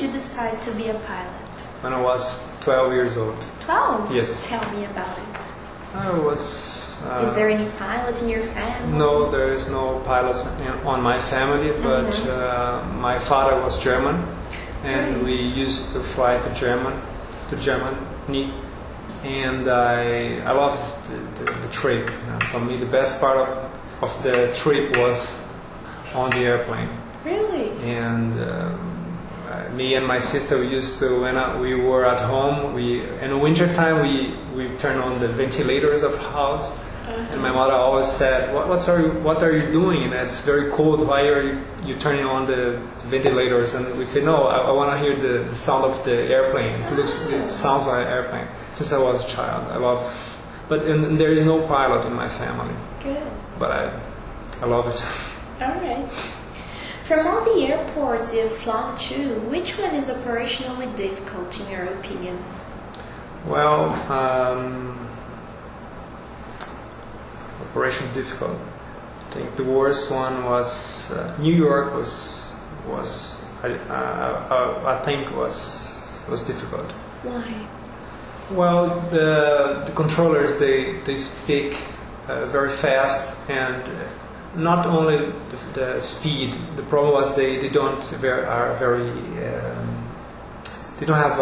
did you decide to be a pilot? When I was 12 years old. 12? Yes. Tell me about it. I was... Is there any pilot in your family? No, there is no pilots on my family, but my father was German, and we used to fly to Germany, and I loved the trip. For me, the best part of the trip was on the airplane. Really? And me and my sister, we used to, when we were at home, in the winter time, we turn on the ventilators of the house. And my mother always said, what are you doing? It's very cold. Why are you turning on the ventilators? And we say, no, I want to hear the sound of the airplane. It sounds like an airplane. Since I was a child, and there is no pilot in my family. Good. But I love it. All right. From all the airports you've flown to, which one is operationally difficult in your opinion? Well, operation difficult. I think the worst one was New York. I think was difficult. Why? Well, the controllers they speak very fast, and not only the speed. The problem was they don't have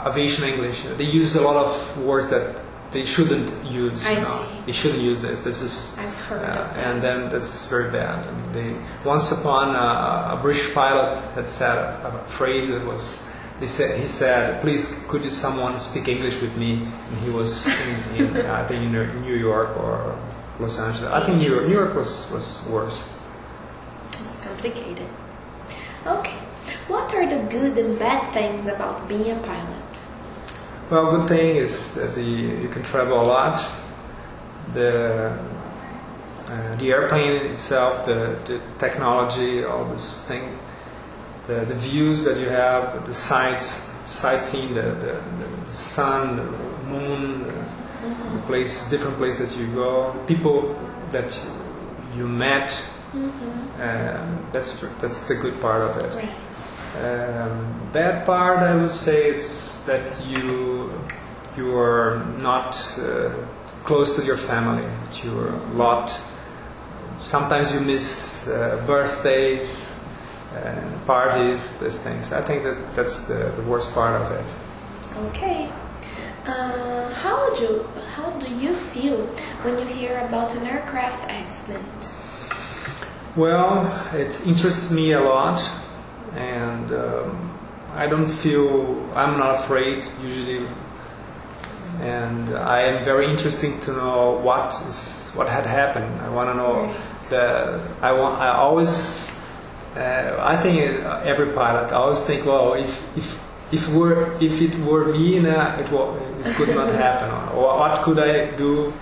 aviation English. They use a lot of words that they shouldn't use. I see. They shouldn't use this. This is, I've heard of that. and then that's very bad. I mean, once upon a British pilot had said a phrase that was. He said, "Please, could someone speak English with me?" And he was I think in New York or Los Angeles. I think New York was worse. It's complicated. Okay. What are the good and bad things about being a pilot? Well, good thing is that you can travel a lot. The airplane itself, the technology, all this thing, the views that you have, the sightseeing, the sun, the moon, the place, different places that you go, people that you met. That's the good part of it. Right. Bad part, I would say, it's that you are not close to your family. You're a lot. Sometimes you miss birthdays, parties, these things. I think that's the worst part of it. Okay. How do you feel when you hear about an aircraft accident? Well, it interests me a lot, and I'm not afraid usually, and I am very interested to know what had happened. I want to know I think every pilot, I always think, well, if it were me, it could not happen. Or what could I do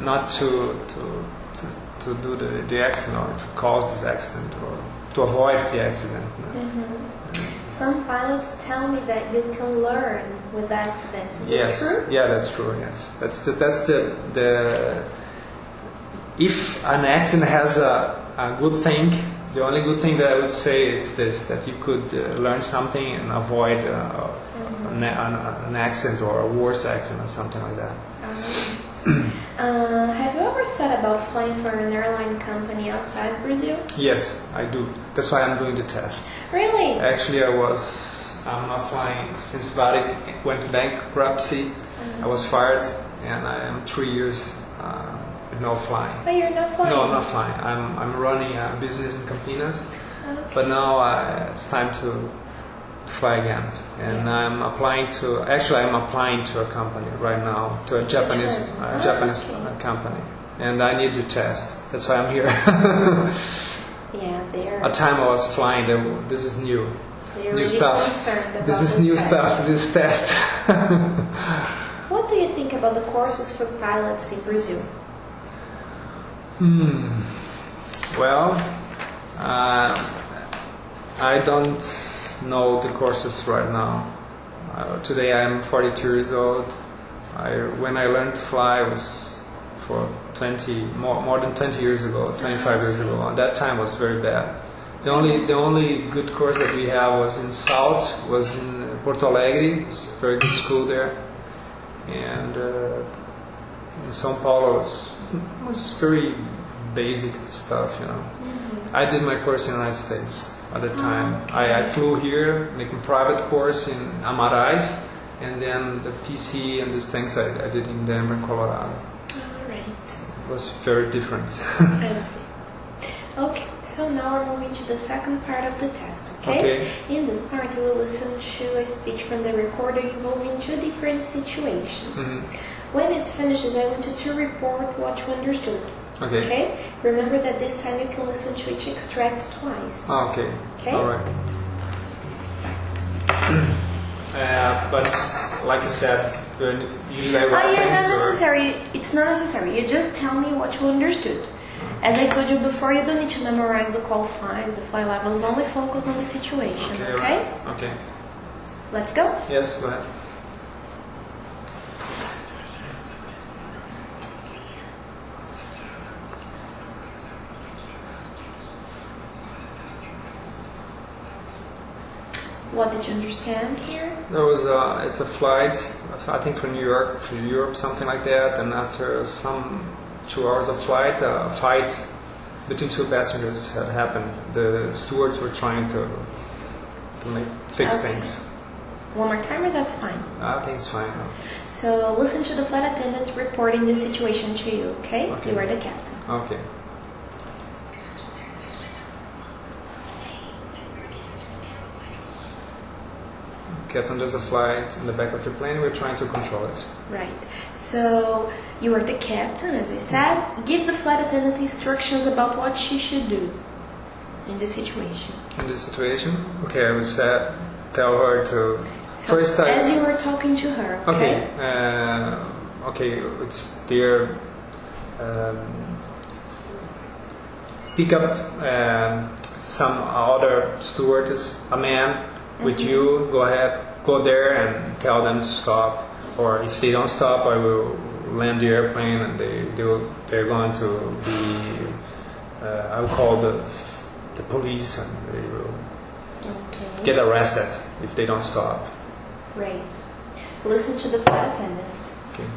not to do the accident, or to cause this accident, or to avoid the accident? Some pilots tell me that you can learn with accidents. Is that true? Yeah, that's true. Yes, that's the if an accident has a good thing. The only good thing that I would say is this: that you could learn something and avoid an accident or a worse accident or something like that. Have you ever thought about flying for an airline company outside Brazil? Yes, I do. That's why I'm doing the test. Really? Actually, I'm not flying since Varig went to bankruptcy. I was fired, and I am 3 years with no flying. But you're not flying? No, I'm not flying. I'm running a business in Campinas, okay. but now it's time to fly again. And I'm applying to a company right now, to a Japanese company, and I need to test. That's why I'm here. Yeah, they're. At time I was flying. This is new Really stuff. This is new stuff. This test. What do you think about the courses for pilots in Brazil? Well, I don't know the courses right now. Today I'm 42 years old. When I learned to fly was for more than 20 years ago, 25 years ago. And that time was very bad. The only good course that we have was in South, was in Porto Alegre. It's a very good school there, and in São Paulo was very basic stuff, you know. I did my course in the United States at the time. Okay. I flew here, making private course in Amarais, and then the PC and these things I did in Denver, Colorado. Alright. It was very different. I see. Okay, so now we're moving to the second part of the test, okay? In this part, you will listen to a speech from the recorder involving two different situations. When it finishes, I want you to report what you understood. Okay? Remember that this time you can listen to each extract twice. Okay. Okay? Alright. But like you said, usually I write things not necessary. It's not necessary. You just tell me what you understood. As I told you before, you don't need to memorize the call signs, the flight levels. Only focus on the situation. Okay? Right. Okay. Let's go. Yes, go ahead. What did you understand here? There was it's a flight, I think from New York to Europe, something like that. And after some 2 hours of flight, a fight between two passengers had happened. The stewards were trying to fix things. One more time, or that's fine? I think it's fine. So listen to the flight attendant reporting the situation to you. Okay? Okay. You are the captain. Okay. Captain, there's a flight in the back of your plane. We're trying to control it. Right. So you are the captain, as I said. Give the flight attendant instructions about what she should do in this situation. In this situation, okay, I would tell her to So first time. as you were talking to her. Okay. Okay. Okay. It's there. Pick up some other stewardess, a man. With you, go ahead, go there and tell them to stop. Or if they don't stop, I will land the airplane and they're going to be. I will call the police and they will get arrested if they don't stop. Right. Listen to the flight attendant. Okay.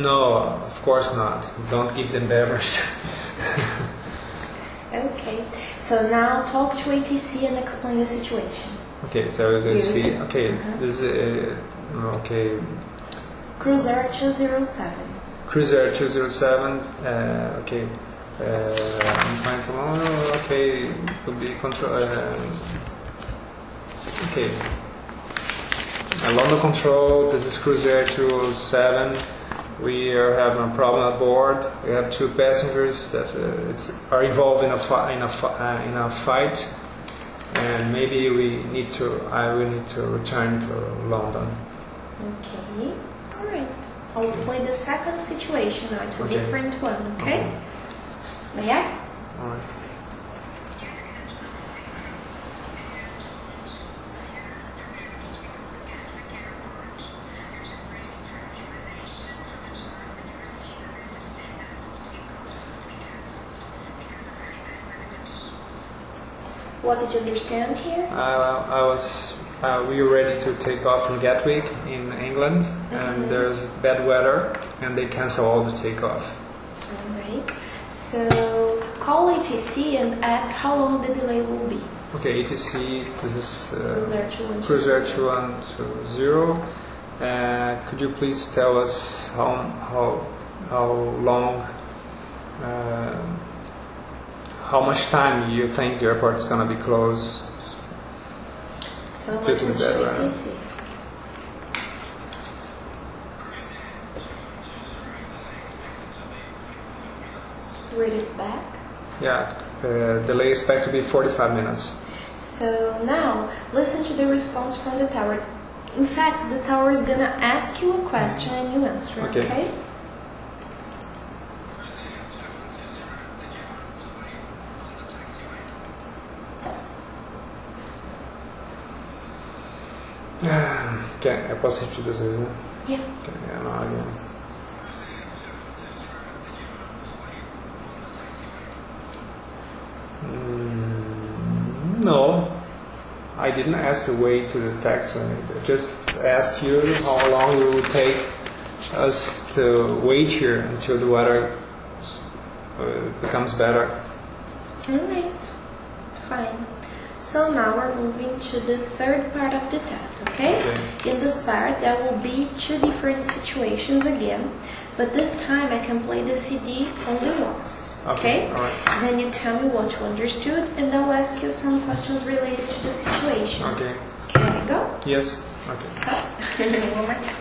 No, of course not. Don't give them beverage. Okay, so now talk to ATC and explain the situation. Okay, so ATC. Okay, this is okay. Cruiser 207. Cruiser 207. Okay. I'm trying to. Okay, could be control. Okay. London control. This is Cruiser 207. We are having a problem at board. We have two passengers that are involved in a fight, and maybe I will need to return to London. Okay, all right. I'll play the second situation now. It's a different one. Okay. May I? All right. What did you understand here? We were ready to take off from Gatwick in England, and there's bad weather, and they cancel all the takeoff. All right. So call ATC and ask how long the delay will be. Okay, ATC. This is Cruiser 210. Cruiser 210. Could you please tell us how long? How much time you think the airport is going to be closed? So listen to ATC. Read it back. Yeah, delay is expected to be 45 minutes. So now listen to the response from the tower. In fact, the tower is going to ask you a question and you answer, okay? Okay, posso repetir duas vezes, né? Yeah. Okay, No, I didn't ask the way to the taxi. I just asked you how long it would take us to wait here until the weather becomes better. Alright, fine. So now we're moving to the third part of the test, okay? In this part, there will be two different situations again, but this time I can play the CD only once, okay? Alright. Then you tell me what you understood, and I'll ask you some questions related to the situation. Okay. Can we go? Yes. Okay. So, one more time.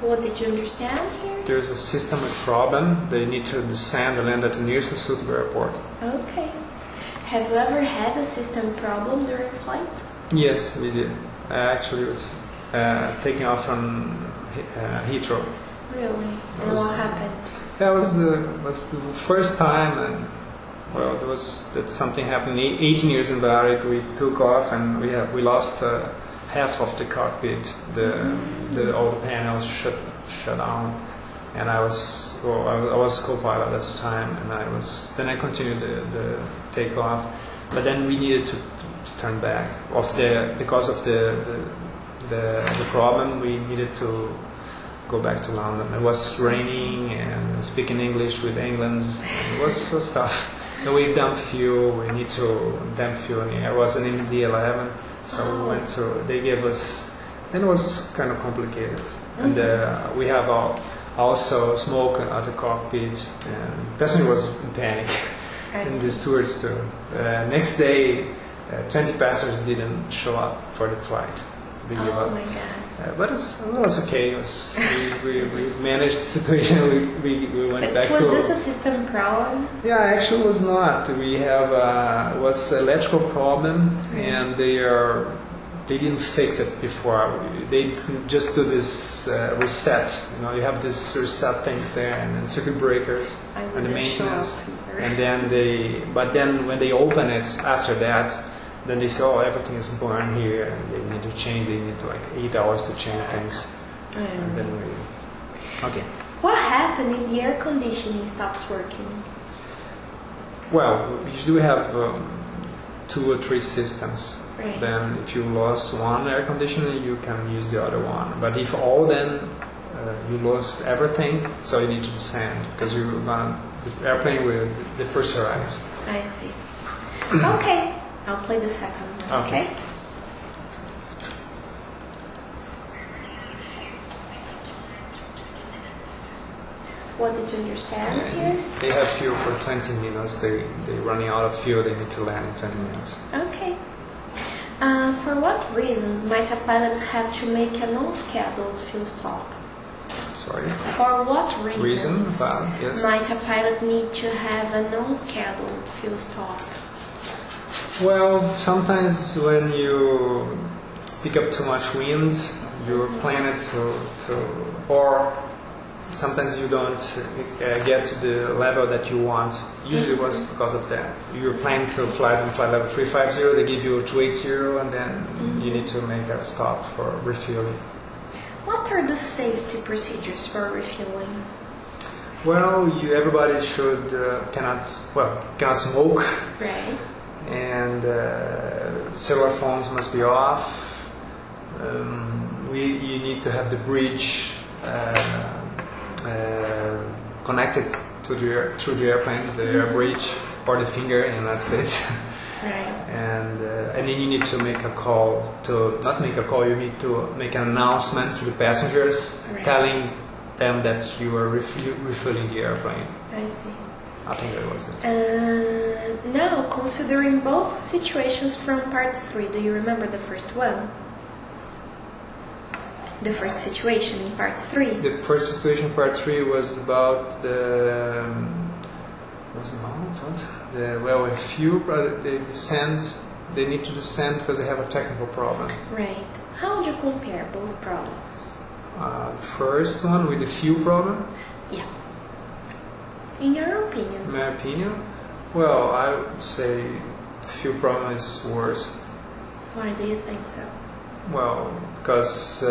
What did you understand here? There's a system with problem. They need to descend and land at the nearest suitable airport. Okay. Have you ever had a system problem during flight? Yes, we did. I actually was taking off from Heathrow. Really? And what happened? That was the first time, and well, that something happened. 18 years in Baric, we took off and we lost half of the cockpit. All the panels shut down, and I was co-pilot at the time, and then I continued the takeoff, but then we needed to turn back because of the problem. We needed to go back to London. It was raining and speaking English with England. It was so tough. And we dumped fuel. We need to dump fuel. I was in MD-11, so we went to. They gave us. Then it was kind of complicated, and we have also smoke at the cockpit, and passenger was in panic, and the stewards too. Next day, 20 passengers didn't show up for the flight. They gave up. My God! But it was okay. We managed the situation. We went back to. Was this a system problem? Yeah, actually, it was not. We have was electrical problem, and they didn't fix it before. They just do this reset. You have this reset things there, and then circuit breakers and the maintenance. And then when they open it after that, then they say, oh, everything is burned here, and they need to change. They need like 8 hours to change things. And then okay. What happened if the air conditioning stops working? Well, you do have 2 or 3 systems. Right. Then if you lost one air conditioner, you can use the other one. But if all then you lost everything, so you need to descend because the airplane will depressurize. I see. Okay, I'll play the second one. Okay. What did you understand here? They have fuel for 20 minutes. They're running out of fuel. They need to land in 20 minutes. Okay. For what reasons might a pilot have to make a non-scheduled fuel stop? Sorry? For what reasons yes. might a pilot need to have a non-scheduled fuel stop? Well, sometimes when you pick up too much wind, your plane or sometimes you don't get to the level that you want. Usually it was because of that. You're planning to fly on flight level 350, they give you 280, and then you need to make a stop for refueling. What are the safety procedures for refueling? Well, everybody should cannot smoke. Right. And cellular phones must be off. You need to have the bridge connected to through the airplane, the air bridge or the finger in the United States. Right. And then you need to make a call you need to make an announcement to the passengers, telling them that you are refueling the airplane. I see. I think that was it. Now, considering both situations from part 3, do you remember the first one? The first situation in part 3. The first situation in part 3 was about the fuel. They need to descend because they have a technical problem. Right. How would you compare both problems? The first one with the fuel problem? Yeah. In your opinion? In my opinion? Well, I would say the fuel problem is worse. Why do you think so? Well, because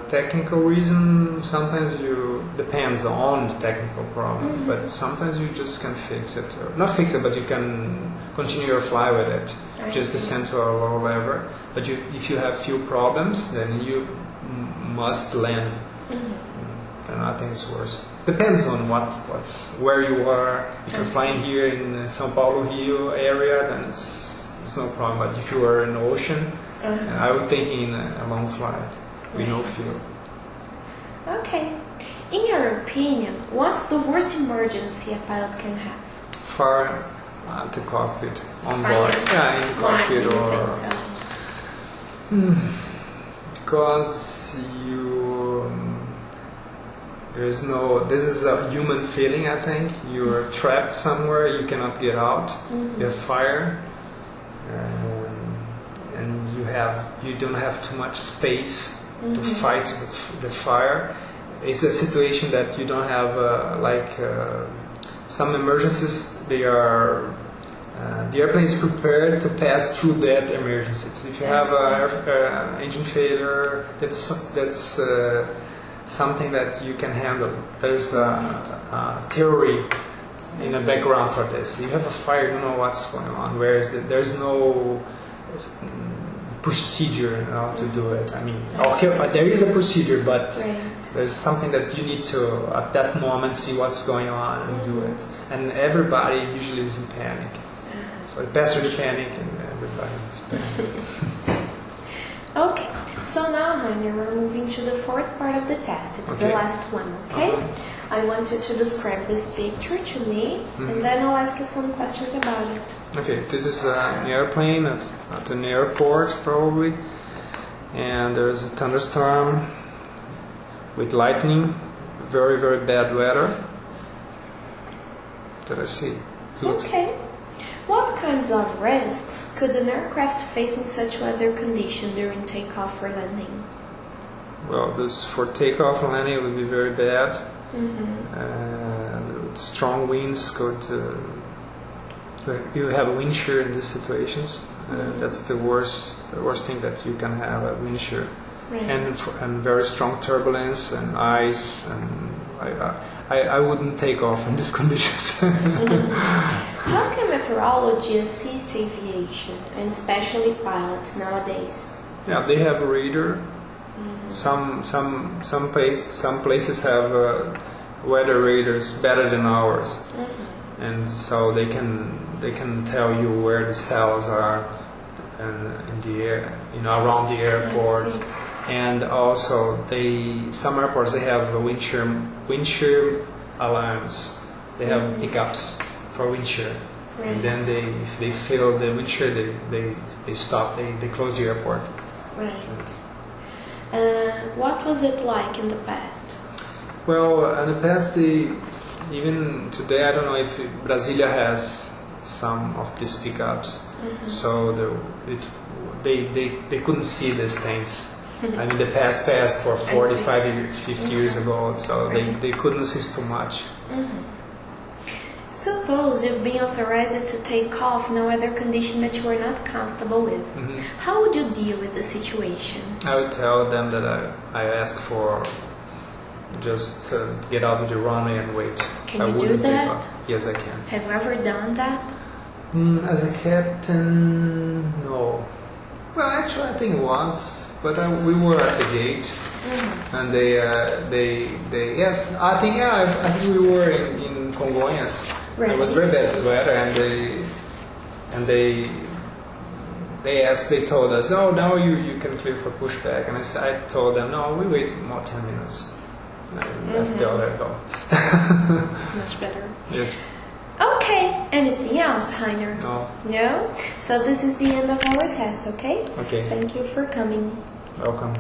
technical reason sometimes you depends on the technical problem, but sometimes you just can fix it, or not fix it, but you can continue your fly with it, just descend to a low level. But if you have few problems, then you must land. And I think it's worse. Depends on where you are. If you're flying here in São Paulo, Rio area, then it's no problem. But if you are in the ocean, I was thinking a long flight with no fuel. Okay. In your opinion, what's the worst emergency a pilot can have? Fire to cockpit, on board. Yeah, in the cockpit. Why do you think so? Because this is a human feeling, I think. You are trapped somewhere, you cannot get out. You have fire. And you don't have too much space to fight the fire. It's a situation that you don't have some emergencies. The airplane is prepared to pass through that emergencies. If you have an engine failure, that's something that you can handle. There's a theory in the background for this. You have a fire, you don't know what's going on. There's no procedure to do it. I mean, there is a procedure, but there's something that you need to, at that moment, see what's going on and do it. And everybody usually is in panic. So it passes through the panic and everybody is panic. Okay, so now, honey, we're moving to the fourth part of the test. It's the last one, okay? I want you to describe this picture to me, and then I'll ask you some questions about it. Okay, this is an airplane at an airport, probably. And there's a thunderstorm with lightning, very, very bad weather. That I see. Okay. What kinds of risks could an aircraft face in such weather condition during takeoff or landing? Well, for takeoff and landing, it would be very bad. Strong winds you have a wind shear in these situations. That's the worst thing that you can have, a wind shear. And very strong turbulence and ice, and I wouldn't take off in these conditions. How can meteorology assist aviation, and especially pilots nowadays? Yeah, they have a radar. Some places have weather radars better than ours, and so they can tell you where the cells are in the air, around the airport. And also, some airports they have wind shear alarms. They have hiccups for wind shear, and then if they feel the wind shear, they stop. They close the airport. What was it like in the past? Well, in the past, even today, I don't know if Brasilia has some of these pickups. So they couldn't see these things. I mean, the past for 45, 50 years ago, so they couldn't see too much. Suppose you've been authorized to take off in a weather condition that you are not comfortable with. How would you deal with the situation? I would tell them that I ask for just get out of the runway and wait. Can you do that? Yes, I can. Have you ever done that? As a captain, no. Well, actually, I think it was. But we were at the gate, and they yes, I think we were in Congonhas. It was very bad weather, and they told us, oh, now you can clear for pushback, and I told them, no, we wait more 10 minutes. And I left the other go. It's much better. Yes. Okay. Anything else, Heiner? No. No? So this is the end of our test, okay? Okay. Thank you for coming. Welcome.